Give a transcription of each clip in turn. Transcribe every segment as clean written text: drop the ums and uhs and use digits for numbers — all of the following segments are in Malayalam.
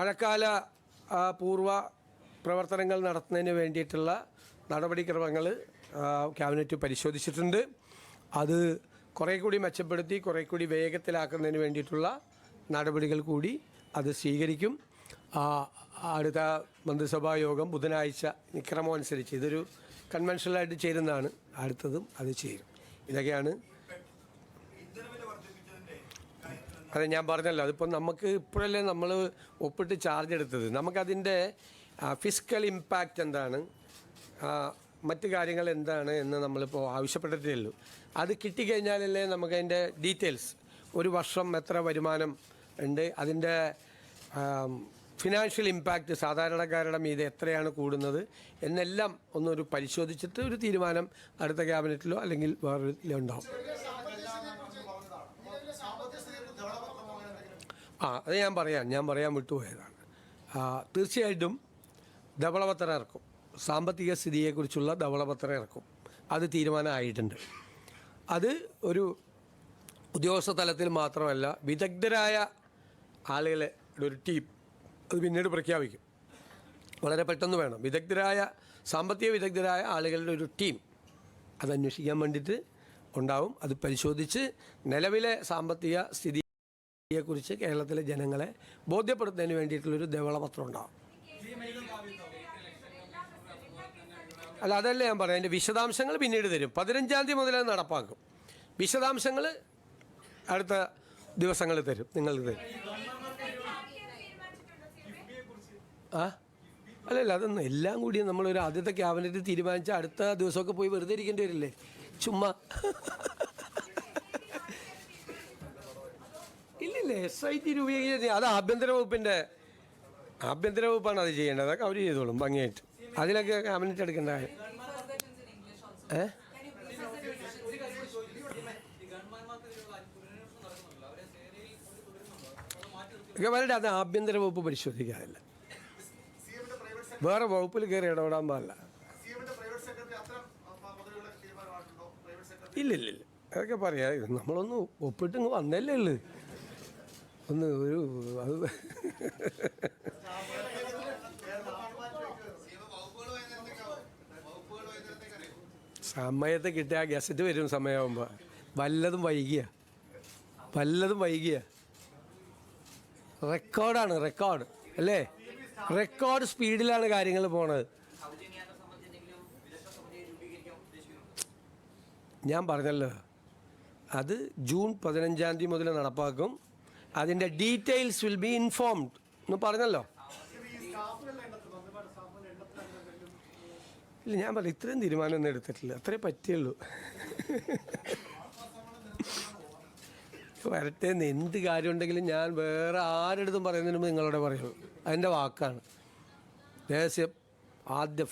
മഴക്കാല പൂർവ്വ പ്രവർത്തനങ്ങൾ നടത്തുന്നതിന് വേണ്ടിയിട്ടുള്ള നടപടിക്രമങ്ങൾ ക്യാബിനറ്റ് പരിശോധിച്ചിട്ടുണ്ട്. അത് കുറേ കൂടി മെച്ചപ്പെടുത്തി കുറേ കൂടി വേഗത്തിലാക്കുന്നതിന് വേണ്ടിയിട്ടുള്ള നടപടികൾ കൂടി അത് സ്വീകരിക്കും. അടുത്ത മന്ത്രിസഭാ യോഗം ബുധനാഴ്ച ക്രമം അനുസരിച്ച് ഇതൊരു കൺവെൻഷനലായിട്ട് ചേരുന്നതാണ്. അടുത്തതും അത് ചേരും. ഇതൊക്കെയാണ്. അതെ, ഞാൻ പറഞ്ഞല്ലോ, അതിപ്പോൾ നമുക്ക് ഇപ്പോഴല്ലേ നമ്മൾ ഒപ്പിട്ട് ചാർജ് എടുത്തത്. നമുക്കതിൻ്റെ ഫിസിക്കൽ ഇമ്പാക്റ്റ് എന്താണ്, മറ്റ് കാര്യങ്ങൾ എന്താണ് എന്ന് നമ്മളിപ്പോൾ ആവശ്യപ്പെട്ടിട്ടേ ഉള്ളൂ. അത് കിട്ടിക്കഴിഞ്ഞാലല്ലേ നമുക്കതിൻ്റെ ഡീറ്റെയിൽസ്, ഒരു വർഷം എത്ര വരുമാനം ഉണ്ട്, അതിൻ്റെ ഫിനാൻഷ്യൽ ഇമ്പാക്റ്റ് സാധാരണക്കാരുടെ മീതെ എത്രയാണ് കൂടുന്നത് എന്നെല്ലാം ഒന്നൊരു പരിശോധിച്ചിട്ട് ഒരു തീരുമാനം അടുത്ത ക്യാബിനറ്റിലോ അല്ലെങ്കിൽ വേറെ ഉണ്ടാവും. അത് ഞാൻ പറയാൻ വിട്ടുപോയതാണ്. തീർച്ചയായിട്ടും ധവളപത്രം ഇറക്കും, സാമ്പത്തിക സ്ഥിതിയെക്കുറിച്ചുള്ള ധവളപത്രം ഇറക്കും. അത് തീരുമാനമായിട്ടുണ്ട്. അത് ഒരു ഉദ്യോഗസ്ഥ തലത്തിൽ മാത്രമല്ല, വിദഗ്ധരായ ആളുകളെ ഒരു ടീം അത് പിന്നീട് പ്രഖ്യാപിക്കും. വളരെ പെട്ടെന്ന് വേണം. സാമ്പത്തിക വിദഗ്ധരായ ആളുകളുടെ ഒരു ടീം അത് അന്വേഷിക്കാൻ വേണ്ടിയിട്ട് ഉണ്ടാവും. അത് പരിശോധിച്ച് നിലവിലെ സാമ്പത്തിക സ്ഥിതിയെക്കുറിച്ച് കേരളത്തിലെ ജനങ്ങളെ ബോധ്യപ്പെടുത്തുന്നതിന് വേണ്ടിയിട്ടുള്ളൊരു ധവളപത്രം ഉണ്ടാവും. അല്ല, അതല്ലേ ഞാൻ പറയാം. അതിൻ്റെ വിശദാംശങ്ങൾ പിന്നീട് തരും. 15-ാം തീയതി മുതൽ അത് നടപ്പാക്കും. വിശദാംശങ്ങൾ അടുത്ത ദിവസങ്ങളിൽ തരും, നിങ്ങൾക്ക് തരും. അല്ലല്ല, അതൊന്നും എല്ലാം കൂടി നമ്മളൊരു ആദ്യത്തെ ക്യാബിനറ്റ് തീരുമാനിച്ചാൽ അടുത്ത ദിവസമൊക്കെ പോയി വെറുതെ ഇരിക്കേണ്ടി വരില്ലേ, ചുമ്മാ. ഇല്ലില്ല, SIT രൂപീകരിച്ച് അത് ആഭ്യന്തര വകുപ്പാണ് അത് ചെയ്യേണ്ടത്. അതൊക്കെ അവർ ചെയ്തോളും ഭംഗിയായിട്ട്. അതിലൊക്കെ ക്യാബിനറ്റ് എടുക്കേണ്ട കാര്യം. വരുടെ അത് ആഭ്യന്തര വകുപ്പ് പരിശോധിക്കാറില്ല. വേറെ വകുപ്പിൽ കയറി ഇടപെടാൻ പാടില്ല. ഇല്ലില്ല, അതൊക്കെ പറയാം. നമ്മളൊന്ന് ഒപ്പിട്ട് വന്നല്ലേ ഉള്ളു. ഒന്ന് ഒരു അത് സമയത്ത് കിട്ടിയ ഗസറ്റ് വരും. സമയമാകുമ്പോൾ വല്ലതും വൈകിയ റെക്കോർഡ് അല്ലേ? റെക്കോർഡ് സ്പീഡിലാണ് കാര്യങ്ങൾ പോണത്. ഞാൻ പറഞ്ഞല്ലോ, അത് ജൂൺ 15-ാം തീയതി മുതൽ നടപ്പാക്കും. അതിൻ്റെ ഡീറ്റെയിൽസ് വിൽ ബി ഇൻഫോംഡ് എന്ന് പറഞ്ഞല്ലോ. ഇല്ല, ഞാൻ പറഞ്ഞു ഇത്രയും തീരുമാനമൊന്നും എടുത്തിട്ടില്ല, അത്രേ പറ്റിയുള്ളൂ. വരട്ടെ, എന്ത് കാര്യമുണ്ടെങ്കിലും ഞാൻ വേറെ ആരെടുത്തും പറയുന്നതിന് മുമ്പ് നിങ്ങളോട് പറയുള്ളൂ. അതിൻ്റെ വാക്കാണ്, രഹസ്യം.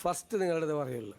ഫസ്റ്റ് നിങ്ങളുടെ അടുത്ത് പറയുള്ളൂ.